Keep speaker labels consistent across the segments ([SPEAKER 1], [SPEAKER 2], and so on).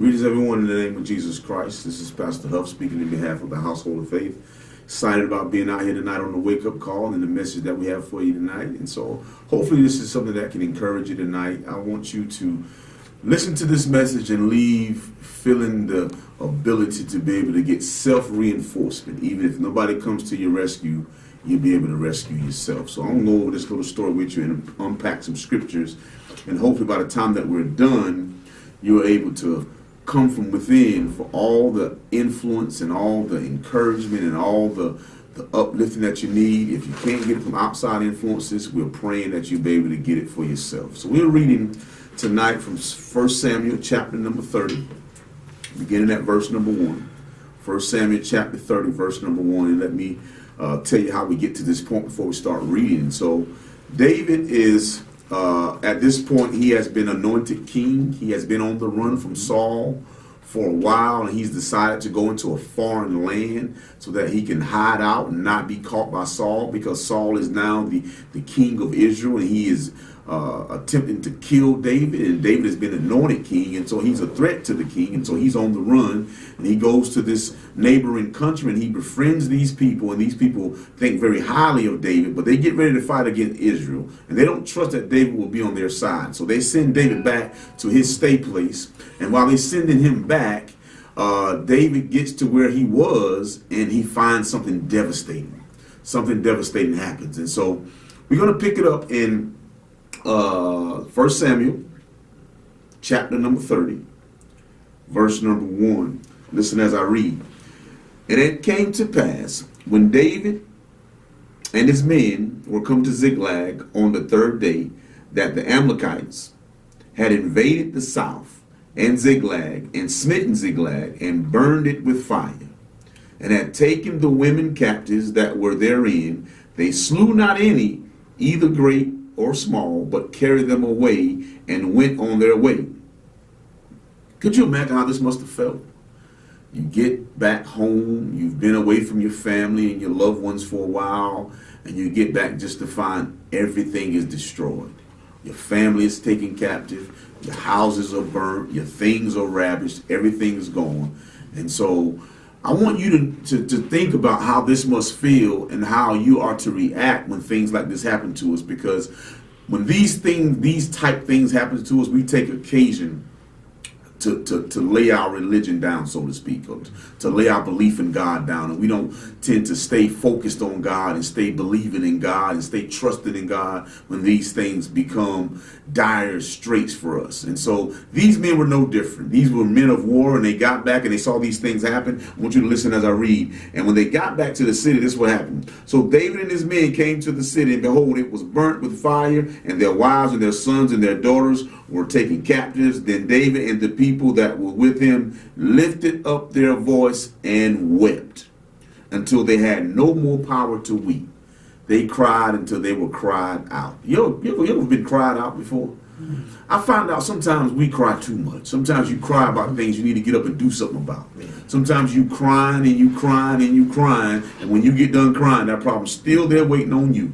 [SPEAKER 1] Greetings everyone in the name of Jesus Christ. This is Pastor Hough speaking in behalf of the Household of Faith. Excited about being out here tonight on the wake-up call and the message that we have for you tonight. And so hopefully this is something that can encourage you tonight. I want you to listen to this message and leave feeling the ability to be able to get self-reinforcement. Even if nobody comes to your rescue, you'll be able to rescue yourself. So I'm going to go over this little story with you and unpack some scriptures. And hopefully by the time that we're done, you're able to come from within for all the influence and all the encouragement and all the uplifting that you need. If you can't get it from outside influences, we're praying that you'll be able to get it for yourself. So we're reading tonight from 1 Samuel chapter number 30, beginning at verse number 1. 1 Samuel chapter 30, verse number 1. And let me tell you how we get to this point before we start reading. So David is... at this point, he has been anointed king. He has been on the run from Saul for a while, and he's decided to go into a foreign land so that he can hide out and not be caught by Saul, because Saul is now the king of Israel, and he is attempting to kill David, and David has been anointed king, and so he's a threat to the king, and so he's on the run, and he goes to this neighboring country, and he befriends these people, and these people think very highly of David, but they get ready to fight against Israel, and they don't trust that David will be on their side, so they send David back to his stay place, and while they're sending him back, David gets to where he was, and he finds something devastating. Something devastating happens, and so we're going to pick it up in 1 Samuel chapter number 30, verse number 1. Listen as I read. And it came to pass, when David and his men were come to Ziklag on the third day, that the Amalekites had invaded the south and Ziklag, and smitten Ziklag, and burned it with fire, and had taken the women captives that were therein. They slew not any, either great or small, but carried them away and went on their way. Could you imagine how this must have felt? You get back home, you've been away from your family and your loved ones for a while, and you get back just to find everything is destroyed. Your family is taken captive, your houses are burnt, your things are ravished, everything is gone. And so I want you to think about how this must feel and how you are to react when things like this happen to us, because when these type things happen to us, we take occasion to lay our religion down, so to speak, or to lay our belief in God down. And we don't tend to stay focused on God and stay believing in God and stay trusted in God when these things become dire straits for us. And so these men were no different. These were men of war, and they got back and they saw these things happen. I want you to listen as I read. And when they got back to the city, this is what happened. So David and his men came to the city, and behold, it was burnt with fire, and their wives and their sons and their daughters were taken captives. Then David and the people that were with him lifted up their voice and wept until they had no more power to weep. They cried until they were cried out. You ever been cried out before? I find out sometimes we cry too much. Sometimes you cry about things you need to get up and do something about. Sometimes you crying and you crying and you crying, and when you get done crying, that problem's still there waiting on you.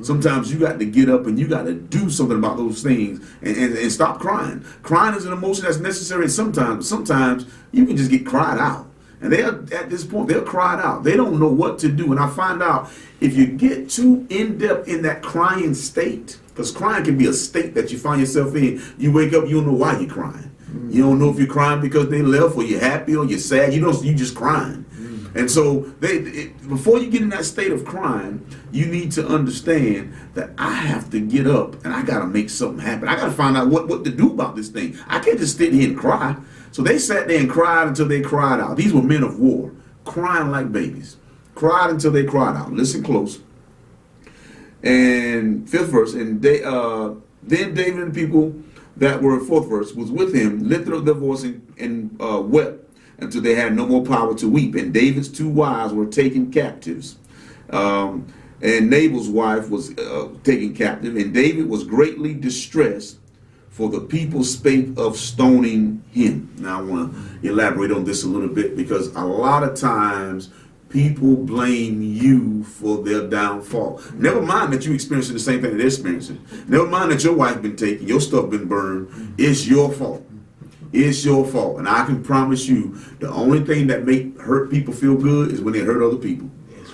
[SPEAKER 1] Sometimes you got to get up and you got to do something about those things and stop crying. Crying is an emotion that's necessary sometimes. Sometimes you can just get cried out. And they are at this point, they're cried out. They don't know what to do. And I find out if you get too in-depth in that crying state, because crying can be a state that you find yourself in. You wake up, you don't know why you're crying. You don't know if you're crying because they left, or you're happy, or you're sad. You just crying. And so before you get in that state of crying, you need to understand that I have to get up and I got to make something happen. I got to find out what to do about this thing. I can't just sit here and cry. So they sat there and cried until they cried out. These were men of war, crying like babies. Cried until they cried out. Listen close. And 5th verse. And then David and the people that were, 4th verse, was with him, lifted up their voice and wept until they had no more power to weep. And David's 2 wives were taken captives. And Nabal's wife was taken captive. And David was greatly distressed, for the people spake of stoning him. Now I want to elaborate on this a little bit, because a lot of times people blame you for their downfall. Never mind that you're experiencing the same thing that they're experiencing. Never mind that your wife been taken, your stuff been burned. It's your fault. It's your fault. And I can promise you, the only thing that make hurt people feel good is when they hurt other people.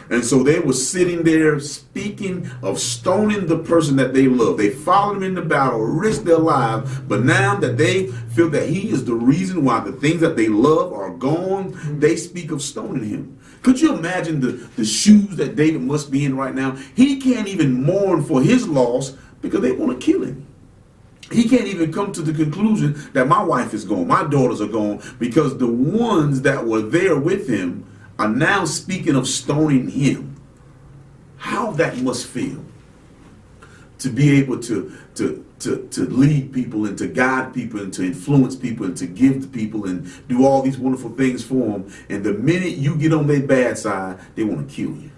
[SPEAKER 1] And so they were sitting there speaking of stoning the person that they love. They followed him in the battle, risked their lives, but now that they feel that he is the reason why the things that they love are gone, they speak of stoning him. Could you imagine the shoes that David must be in right now? He can't even mourn for his loss because they want to kill him. He can't even come to the conclusion that my wife is gone, my daughters are gone, because the ones that were there with him are now speaking of stoning him. How that must feel to be able to lead people and to guide people and to influence people and to give to people and do all these wonderful things for them. And the minute you get on their bad side, they want to kill you.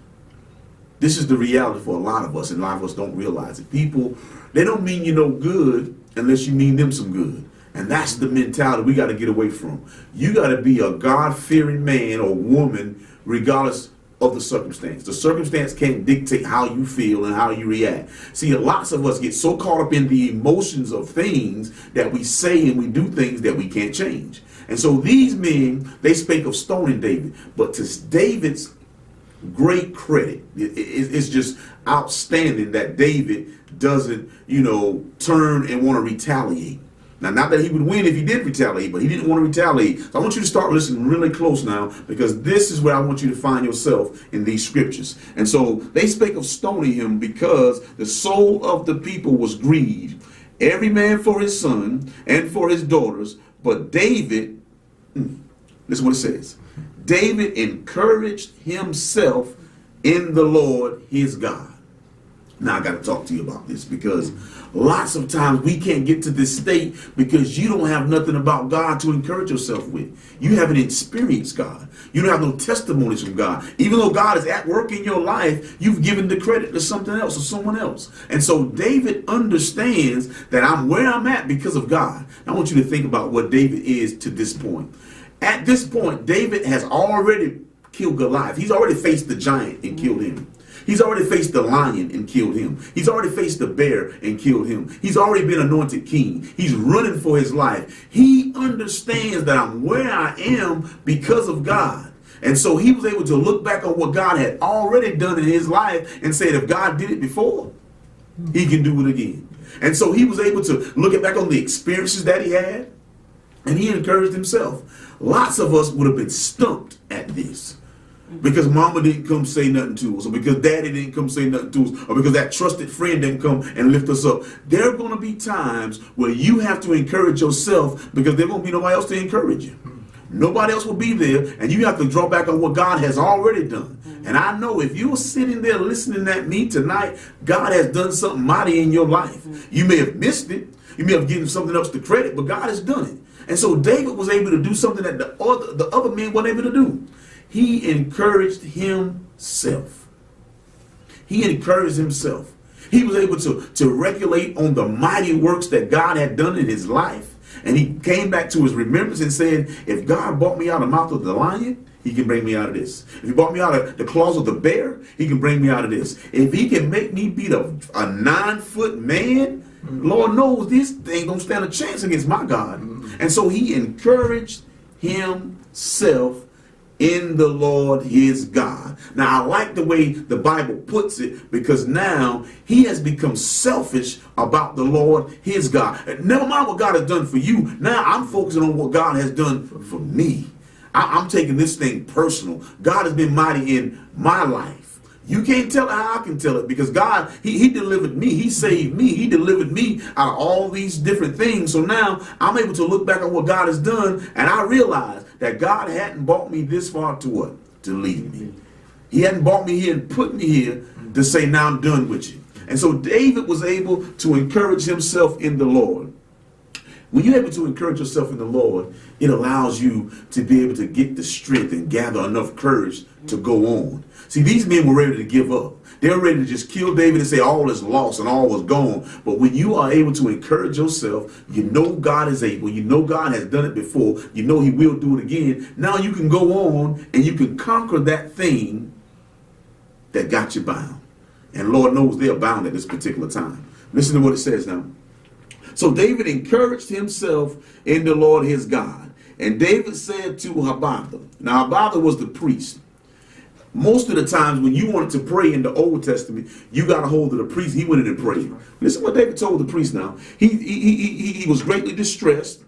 [SPEAKER 1] This is the reality for a lot of us, and a lot of us don't realize it. People, they don't mean you no good unless you mean them some good. And that's the mentality we got to get away from. You got to be a God-fearing man or woman regardless of the circumstance. The circumstance can't dictate how you feel and how you react. See, lots of us get so caught up in the emotions of things that we say and we do things that we can't change. And so these men, they spake of stoning David. But to David's great credit, it's just outstanding that David doesn't, turn and want to retaliate. Now, not that he would win if he did retaliate, but he didn't want to retaliate. So I want you to start listening really close now, because this is where I want you to find yourself in these scriptures. And so they spake of stoning him because the soul of the people was grieved, every man for his son and for his daughters. But David, this is what it says, David encouraged himself in the Lord his God. Now I got to talk to you about this, because lots of times we can't get to this state because you don't have nothing about God to encourage yourself with. You haven't experienced God. You don't have no testimonies from God. Even though God is at work in your life, you've given the credit to something else or someone else. And so David understands that I'm where I'm at because of God. I want you to think about what David is to this point. At this point, David has already killed Goliath. He's already faced the giant and killed him. He's already faced the lion and killed him. He's already faced the bear and killed him. He's already been anointed king. He's running for his life. He understands that I'm where I am because of God. And so he was able to look back on what God had already done in his life and said, if God did it before, he can do it again. And so he was able to look back on the experiences that he had, and he encouraged himself. Lots of us would have been stumped at this, because mama didn't come say nothing to us, or because daddy didn't come say nothing to us, or because that trusted friend didn't come and lift us up. There are going to be times where you have to encourage yourself, because there won't be nobody else to encourage you. Nobody else will be there, and you have to draw back on what God has already done. And I know if you're sitting there listening at me tonight, God has done something mighty in your life. You may have missed it. You may have given something else the credit, but God has done it. And so David was able to do something that the other men weren't able to do. He encouraged himself. He encouraged himself. He was able to regulate on the mighty works that God had done in his life. And he came back to his remembrance and said, if God brought me out of the mouth of the lion, he can bring me out of this. If he brought me out of the claws of the bear, he can bring me out of this. If he can make me beat a 9-foot man, Lord knows this thing don't stand a chance against my God. And so he encouraged himself in the Lord his God. Now I like the way the Bible puts it, because now he has become selfish about the Lord his God. Never mind what God has done for you. Now I'm focusing on what God has done for me. I'm taking this thing personal. God has been mighty in my life. You can't tell it how I can tell it, because God, he delivered me. He saved me. He delivered me out of all these different things. So now I'm able to look back on what God has done, and I realize that God hadn't brought me this far to what? To leave me. He hadn't brought me here and put me here to say, now I'm done with you. And so David was able to encourage himself in the Lord. When you're able to encourage yourself in the Lord, it allows you to be able to get the strength and gather enough courage to go on. See, these men were ready to give up. They were ready to just kill David and say all is lost and all was gone. But when you are able to encourage yourself, you know God is able. You know God has done it before. You know he will do it again. Now you can go on and you can conquer that thing that got you bound. And Lord knows they're bound at this particular time. Listen to what it says now. So David encouraged himself in the Lord his God. And David said to Hough, now Hough was the priest. Most of the times when you wanted to pray in the Old Testament, you got a hold of the priest. He went in and prayed. Listen what David told the priest now. He was greatly distressed.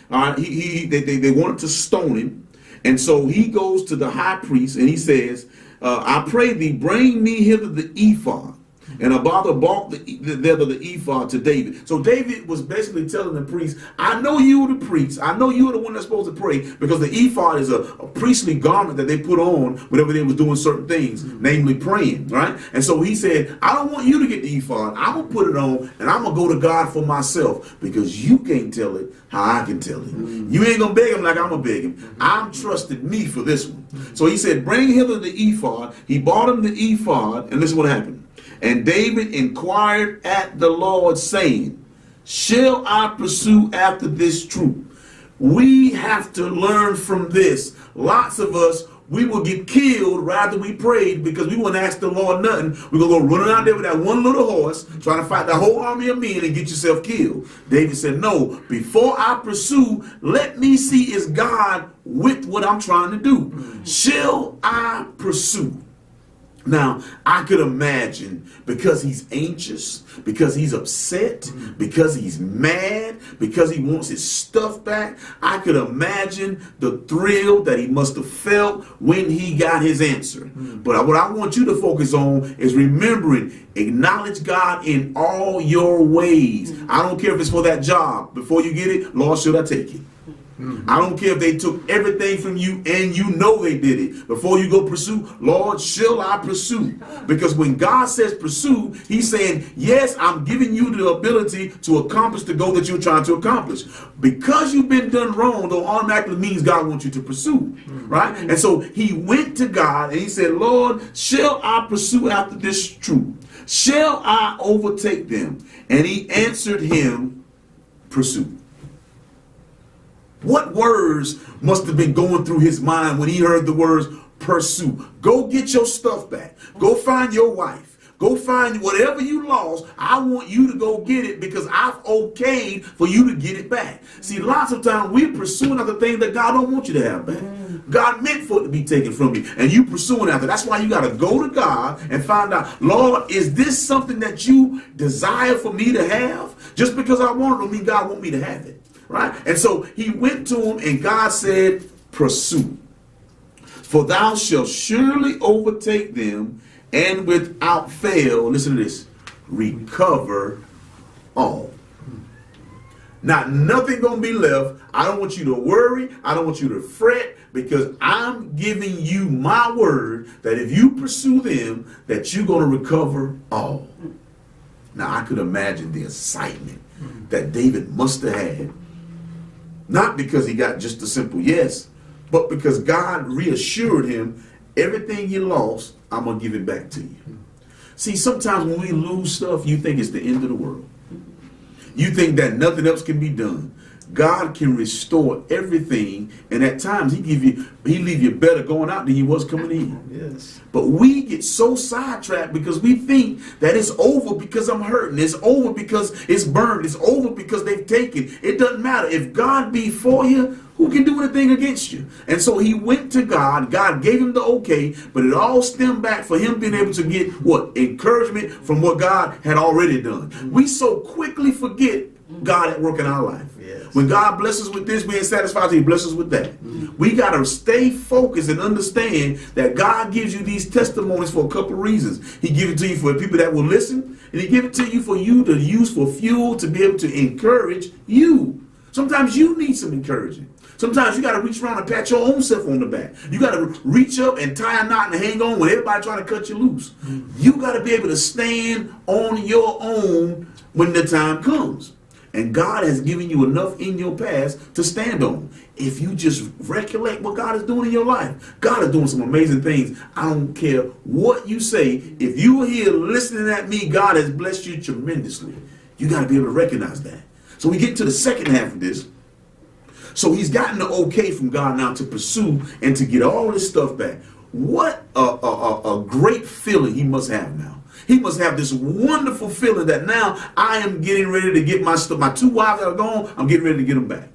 [SPEAKER 1] All right, they wanted to stone him. And so he goes to the high priest and he says, I pray thee, bring me hither the ephod. And Hough brought the ephod to David. So David was basically telling the priest, I know you were the priest. I know you were the one that's supposed to pray, because the ephod is a priestly garment that they put on whenever they was doing certain things, namely praying, right? And so he said, I don't want you to get the ephod. I'm going to put it on and I'm going to go to God for myself, because you can't tell it how I can tell it. You ain't going to beg him like I'm going to beg him. I'm trusting me for this one. So he said, bring hither the ephod. He bought him the ephod, and listen what happened. And David inquired at the Lord, saying, shall I pursue after this troop? We have to learn from this. Lots of us, we will get killed rather we prayed, because we wouldn't ask the Lord nothing. We're going to go running out there with that one little horse, trying to fight the whole army of men and get yourself killed. David said, no, before I pursue, let me see, is God with what I'm trying to do? Shall I pursue? Now, I could imagine, because he's anxious, because he's upset, because he's mad, because he wants his stuff back, I could imagine the thrill that he must have felt when he got his answer. But what I want you to focus on is remembering, acknowledge God in all your ways. I don't care if it's for that job. Before you get it, Lord, should I take it? I don't care if they took everything from you and you know they did it. Before you go pursue, Lord, shall I pursue? Because when God says pursue, he's saying, yes, I'm giving you the ability to accomplish the goal that you're trying to accomplish. Because you've been done wrong, though, automatically means God wants you to pursue, right? And so he went to God and he said, Lord, shall I pursue after this troop? Shall I overtake them? And he answered him, pursue. What words must have been going through his mind when he heard the words pursue? Go get your stuff back. Go find your wife. Go find whatever you lost. I want you to go get it, because I've okayed for you to get it back. See, lots of times we're pursuing other things that God don't want you to have back. God meant for it to be taken from you, and you pursuing after. That's why you got to go to God and find out, Lord, is this something that you desire for me to have? Just because I want it don't mean God want me to have it. Right? And so he went to him, and God said, pursue. For thou shalt surely overtake them, and without fail, listen to this, recover all. Not nothing gonna be left. I don't want you to worry. I don't want you to fret, because I'm giving you my word that if you pursue them, that you're gonna recover all. Now I could imagine the excitement that David must have had. Not because he got just a simple yes, but because God reassured him, everything you lost, I'm going to give it back to you. See, sometimes when we lose stuff, you think it's the end of the world. You think that nothing else can be done. God can restore everything, and at times he leave you better going out than you was coming in. Yes. But we get so sidetracked because we think that it's over because I'm hurting. It's over because it's burned. It's over because they've taken. It doesn't matter. If God be for you, who can do anything against you? And so he went to God. God gave him the okay, but it all stemmed back for him being able to get what? Encouragement from what God had already done. We so quickly forget God at work in our life. Yes. When God blesses with this, we ain't satisfied till he blesses with that. We got to stay focused and understand that God gives you these testimonies for a couple of reasons. He gives it to you for people that will listen, and he gives it to you for you to use for fuel to be able to encourage you. Sometimes you need some encouragement. Sometimes you got to reach around and pat your own self on the back. You got to reach up and tie a knot and hang on when everybody trying to cut you loose. You got to be able to stand on your own when the time comes. And God has given you enough in your past to stand on. If you just recollect what God is doing in your life, God is doing some amazing things. I don't care what you say. If you are here listening at me, God has blessed you tremendously. You got to be able to recognize that. So we get to the second half of this. So he's gotten the okay from God now to pursue and to get all this stuff back. what a great feeling he must have now. He must have this wonderful feeling that now I am getting ready to get my stuff. My 2 wives that are gone, I'm getting ready to get them back.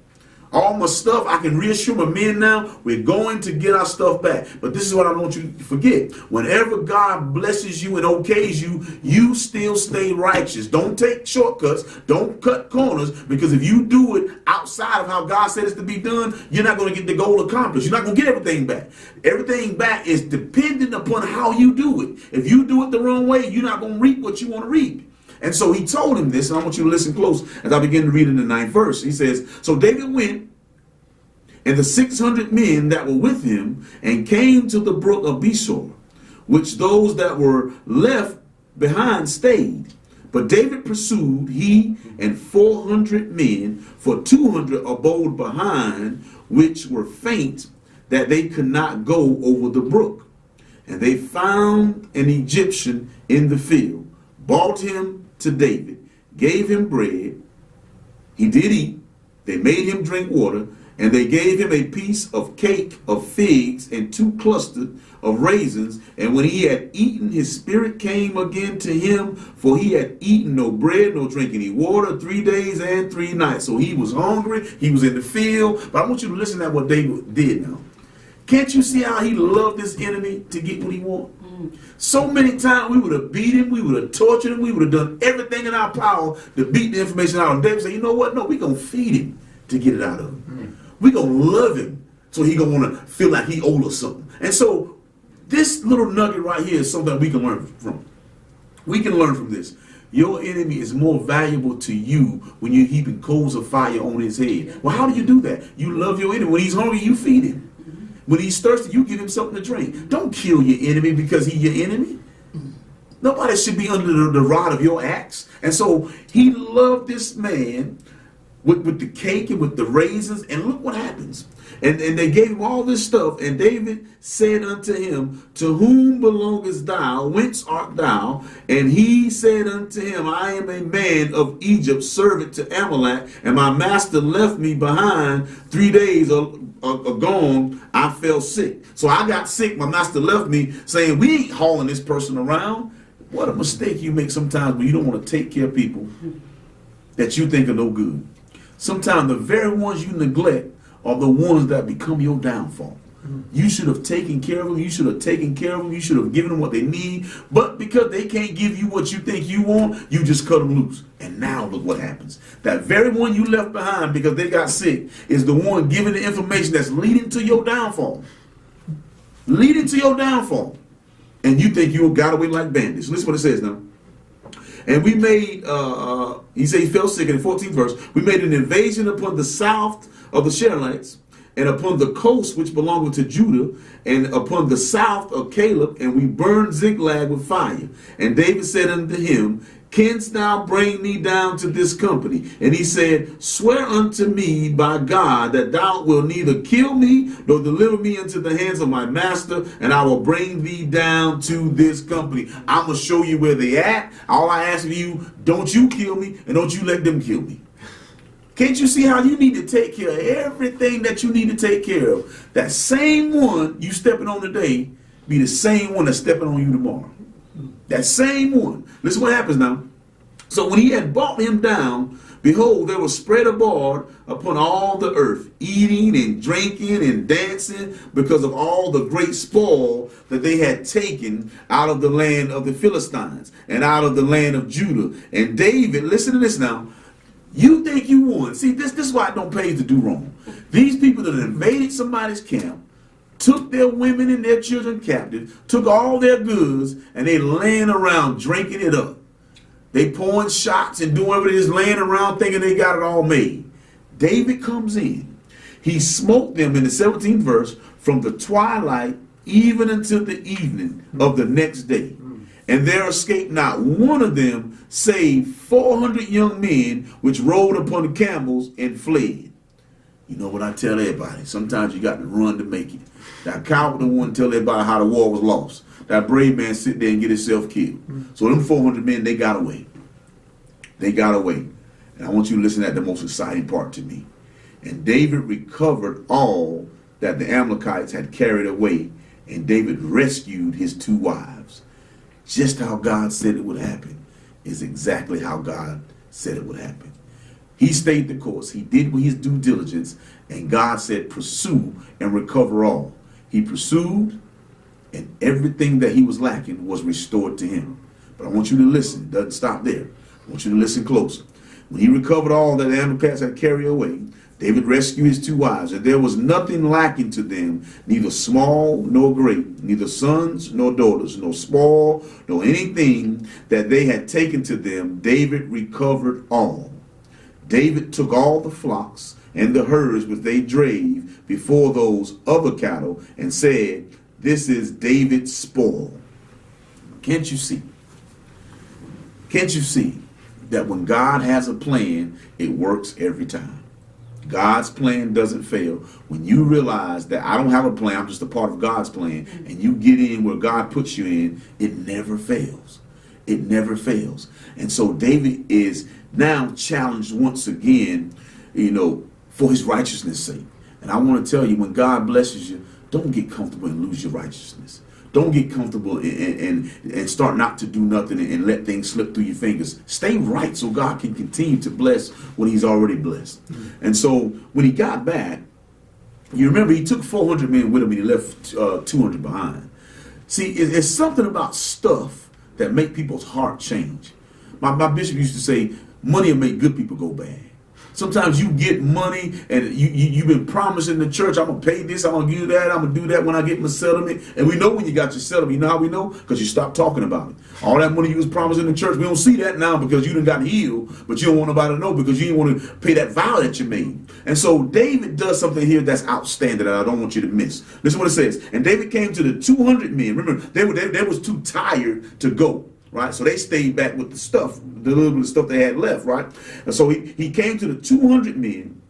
[SPEAKER 1] All my stuff, I can reassure my men now, we're going to get our stuff back. But this is what I don't want you to forget. Whenever God blesses you and okays you, you still stay righteous. Don't take shortcuts. Don't cut corners. Because if you do it outside of how God said it's to be done, you're not going to get the goal accomplished. You're not going to get everything back. Everything back is dependent upon how you do it. If you do it the wrong way, you're not going to reap what you want to reap. And so he told him this, and I want you to listen close as I begin to read in the 9th verse. He says, so David went, and the 600 men that were with him, and came to the brook of Besor, which those that were left behind stayed. But David pursued, he and 400 men, for 200 abode behind, which were faint, that they could not go over the brook. And they found an Egyptian in the field, brought him to David, gave him bread. He did eat. They made him drink water, and they gave him a piece of cake of figs and 2 clusters of raisins. And when he had eaten, his spirit came again to him, for he had eaten no bread, no drink any water, 3 days and 3 nights. So he was hungry. He was in the field. But I want you to listen to what David did now. Can't you see how he loved his enemy to get what he wanted? So many times we would have beat him, we would have tortured him, we would have done everything in our power to beat the information out of him. David said, you know what? No, we're going to feed him to get it out of him. We're going to love him so he's going to want to feel like he owes us something. And so this little nugget right here is something that we can learn from. We can learn from this. Your enemy is more valuable to you when you're heaping coals of fire on his head. Well, how do you do that? You love your enemy. When he's hungry, you feed him. When he's thirsty, you give him something to drink. Don't kill your enemy because he's your enemy. Nobody should be under the rod of your axe. And so he loved this man with the cake and with the raisins. And look what happens. And they gave him all this stuff. And David said unto him, to whom belongest thou? Whence art thou? And he said unto him, I am a man of Egypt, servant to Amalek, and my master left me behind 3 days gone. I fell sick. So I got sick. My master left me, saying, we ain't hauling this person around. What a mistake you make sometimes when you don't want to take care of people that you think are no good. Sometimes the very ones you neglect are the ones that become your downfall. You should have taken care of them. You should have taken care of them. You should have given them what they need. But because they can't give you what you think you want, you just cut them loose. And now look what happens. That very one you left behind because they got sick is the one giving the information that's leading to your downfall. Leading to your downfall. And you think you got away like bandits. Listen what it says now. And we made, he said he fell sick in the 14th verse. We made an invasion upon the south of the Sherites, and upon the coast which belonged to Judah, and upon the south of Caleb, and we burned Ziklag with fire. And David said unto him, canst thou bring me down to this company? And he said, swear unto me by God that thou wilt neither kill me nor deliver me into the hands of my master, and I will bring thee down to this company. I'm going to show you where they at. All I ask of you, don't you kill me, and don't you let them kill me. Can't you see how you need to take care of everything that you need to take care of? That same one you stepping on today be the same one that's stepping on you tomorrow. That same one. Listen what happens now. So when he had brought him down, behold, there was spread abroad upon all the earth, eating and drinking and dancing, because of all the great spoil that they had taken out of the land of the Philistines and out of the land of Judah. And David, listen to this now. You think you won. See, this is why it don't pay to do wrong. These people that invaded somebody's camp, took their women and their children captive, took all their goods, and they laying around drinking it up. They pouring shots and doing whatever it is, laying around thinking they got it all made. David comes in. He smote them in the 17th verse from the twilight even until the evening of the next day. And there escaped not one of them, save 400 young men, which rode upon camels and fled. You know what I tell everybody? Sometimes you got to run to make it. That coward don't want to tell everybody how the war was lost. That brave man sit there and get himself killed. So them 400 men, they got away. They got away. And I want you to listen to the most exciting part to me. And David recovered all that the Amalekites had carried away, and David rescued his 2 wives. Just how God said it would happen is exactly how God said it would happen. He stayed the course. He did his due diligence, and God said, pursue and recover all. He pursued, and everything that he was lacking was restored to him. But I want you to listen. It doesn't stop there. I want you to listen closer. When he recovered all that the Amalecites had carried away, David rescued his 2 wives, and there was nothing lacking to them, neither small nor great, neither sons nor daughters, nor small, nor anything that they had taken to them. David recovered all. David took all the flocks and the herds which they drave before those other cattle, and said, this is David's spoil. Can't you see? Can't you see that when God has a plan, it works every time? God's plan doesn't fail. When you realize that I don't have a plan, I'm just a part of God's plan, and you get in where God puts you in, it never fails. It never fails. And so David is now challenged once again, for his righteousness' sake. And I want to tell you, when God blesses you, don't get comfortable and lose your righteousness. Don't get comfortable and start not to do nothing and let things slip through your fingers. Stay right so God can continue to bless what he's already blessed. Mm-hmm. And so when he got back, you remember he took 400 men with him and he left 200 behind. See, it's something about stuff that make people's heart change. My bishop used to say, money will make good people go bad. Sometimes you get money and you've been promising the church, I'm going to pay this, I'm going to do that, I'm going to do that when I get my settlement. And we know when you got your settlement. You know how we know? Because you stopped talking about it. All that money you was promising the church, we don't see that now because you done got healed, but you don't want nobody to know because you didn't want to pay that vow that you made. And so David does something here that's outstanding that I don't want you to miss. Listen what it says. And David came to the 200 men. Remember, they was too tired to go. Right, so they stayed back with the stuff, the little bit of stuff they had left, right? And so he came to the 200 men,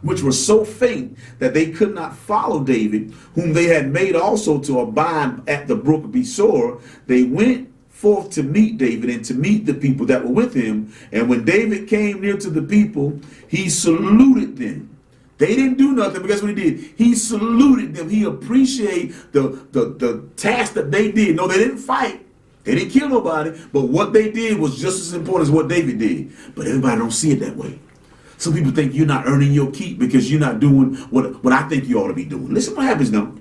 [SPEAKER 1] which were so faint that they could not follow David, whom they had made also to abide at the brook of Besor. They went forth to meet David and to meet the people that were with him. And when David came near to the people, he saluted them. They didn't do nothing, but guess what he did? He saluted them. He appreciated the task that they did. No, they didn't fight. They didn't kill nobody, but what they did was just as important as what David did. But everybody don't see it that way. Some people think you're not earning your keep because you're not doing what I think you ought to be doing. Listen what happens now.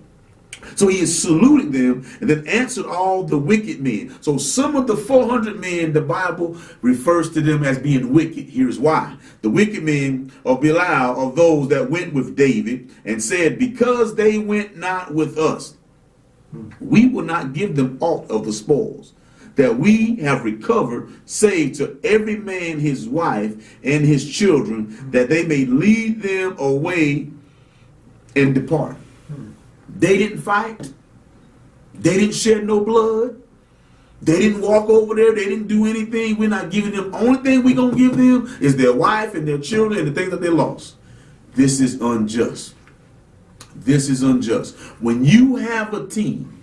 [SPEAKER 1] So he is saluting them and then answered all the wicked men. So some of the 400 men, the Bible refers to them as being wicked. Here's why. The wicked men of Belial are those that went with David and said, because they went not with us, we will not give them aught of the spoils that we have recovered, save to every man his wife and his children, that they may lead them away and depart. They didn't fight. They didn't shed no blood. They didn't walk over there. They didn't do anything. We're not giving them. Only thing we're going to give them is their wife and their children and the things that they lost. This is unjust. This is unjust. When you have a team,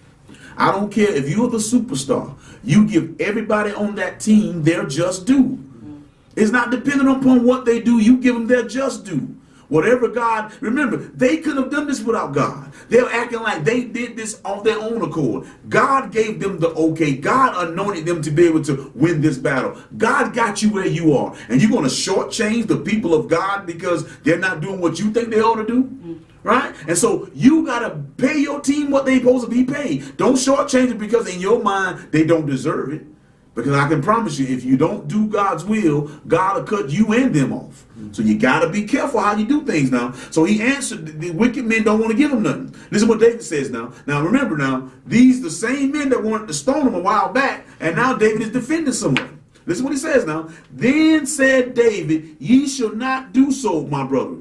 [SPEAKER 1] I don't care if you're the superstar, you give everybody on that team their just due. It's not dependent upon what they do. You give them their just due. Whatever God, remember, they couldn't have done this without God. They're acting like they did this of their own accord. God gave them the okay. God anointed them to be able to win this battle. God got you where you are. And you're going to shortchange the people of God because they're not doing what you think they ought to do? Right? And so you got to pay your team what they're supposed to be paid. Don't shortchange it because in your mind, they don't deserve it. Because I can promise you, if you don't do God's will, God will cut you and them off. So you got to be careful how you do things now. So he answered, the wicked men don't want to give him nothing. Listen what David says now. Now remember now, these the same men that wanted to stone him a while back, and now David is defending someone. Listen what he says now. Then said David, ye shall not do so, my brother,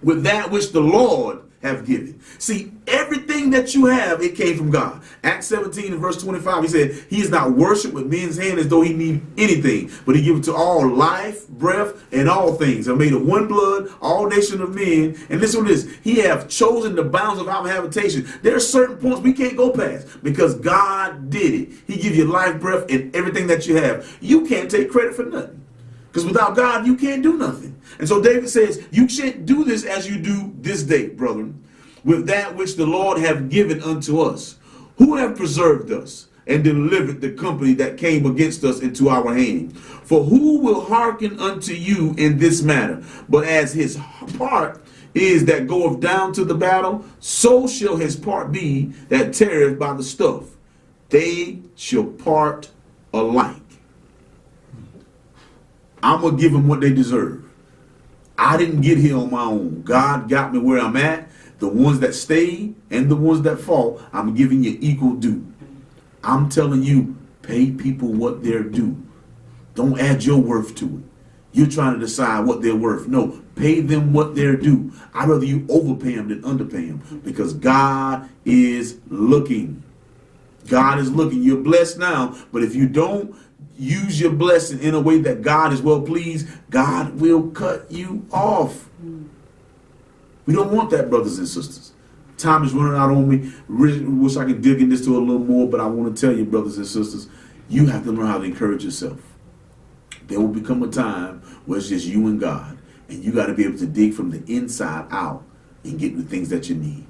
[SPEAKER 1] with that which the Lord have given. See, everything that you have, it came from God. Acts 17 and verse 25, he said, he is not worshipped with men's hand as though he need anything, but he giveth to all life, breath, and all things. Are made of one blood, all nation of men. And listen to this, he have chosen the bounds of our habitation. There are certain points we can't go past because God did it. He give you life, breath, and everything that you have. You can't take credit for nothing. Because without God, you can't do nothing. And so David says, you can't do this as you do this day, brethren, with that which the Lord have given unto us. who have preserved us and delivered the company that came against us into our hand. For who will hearken unto you in this matter? But as his part is that goeth down to the battle, so shall his part be that tarrieth by the stuff. They shall part alike. I'm going to give them what they deserve. I didn't get here on my own. God got me where I'm at. The ones that stay and the ones that fall, I'm giving you equal due. I'm telling you, pay people what they're due. Don't add your worth to it. You're trying to decide what they're worth. No, pay them what they're due. I'd rather you overpay them than underpay them, because God is looking. God is looking. You're blessed now, but if you don't use your blessing in a way that God is well pleased, God will cut you off. We don't want that, brothers and sisters. Time is running out on me. Wish I could dig in this to a little more, but I want to tell you, brothers and sisters, you have to learn how to encourage yourself. There will become a time where it's just you and God, and you got to be able to dig from the inside out and get the things that you need.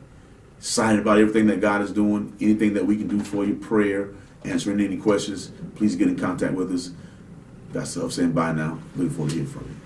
[SPEAKER 1] Excited about everything that God is doing, anything that we can do for you, prayer, answering any questions, please get in contact with us. Pastor Hough saying bye now. Looking forward to hearing from you.